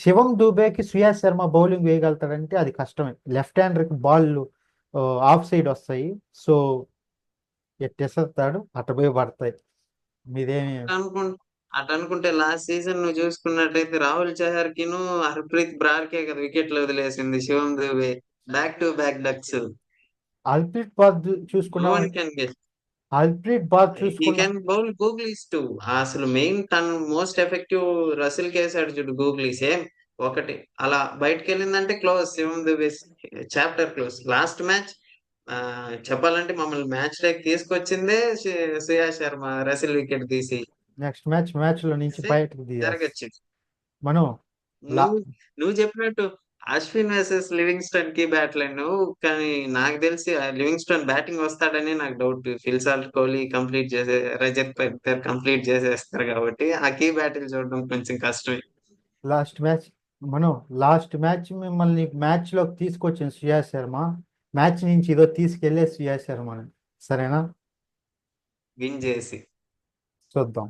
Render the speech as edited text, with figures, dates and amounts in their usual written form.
శివం దూబేకి Suyash Sharma bowling వేయగలుగుతాడంటే అది కష్టమే. Left హ్యాండర్కి ball of side వస్తాయి. సో ఎట్టేస్తాడు, అటు పోయి పడతాయి. మీదేమి అనుకు అటు అనుకుంటే లాస్ట్ సీజన్ నువ్వు చూసుకున్నట్టయితే రాహుల్ చహర్ కిను హర్ప్రీత్ బ్రార్కే కదా వికెట్లు వదిలేసింది Shivam Dube. Back to back ducks. అల్ప్రీత్ బాత్ నో చూసుకున్నాం. One can guess. అల్ప్రీత్ బాత్ హీ చూసుకున్నాం. Can bowl googlies too. అసలు మెయిన్ తను మోస్ట్ ఎఫెక్టివ్ రసిల్ కేసాడు చూడు గూగ్లీస్ ఏం ఒకటి అలా బయటకు వెళ్ళిందంటే close Shivam Dube. Chapter close. Last match చెప్పాలంటే మమ్మల్ని మ్యాచ్ లైక్ తీసుకొచ్చిందే సుయాష్ శర్మ రసిల్ వికెట్ తీసి. నెక్స్ట్ మ్యాచ్ లో నుంచి సే బయటకు తీయాలి జరగచ్చు. మనం. లా నువ్వు నువ్వు చెప్పినట్టు అశ్విన్ వర్సెస్ లివింగ్స్టన్ కి బ్యాట్లే నువ్వు, కానీ నాకు తెలిసి ఆ లివింగ్స్టన్ బ్యాటింగ్ వస్తాడని నాకు doubt. Phil Salt Kohli complete చేసే, రజత్ పటిదార్ కంప్లీట్ చేసేస్తారు కాబట్టి ఆ కీ బ్యాటిల్ చూడడం కొంచెం కష్టమే. లాస్ట్ మ్యాచ్ మనం లాస్ట్ మ్యాచ్ మిమ్మల్ని మ్యాచ్ లోకి తీసుకొచ్చిన సుయాష్ శర్మ, మ్యాచ్ నుంచి ఇదో తీసుకెళ్లే సుయాష్ శర్మ. సరేనా? విన్ చేసి చూద్దాం.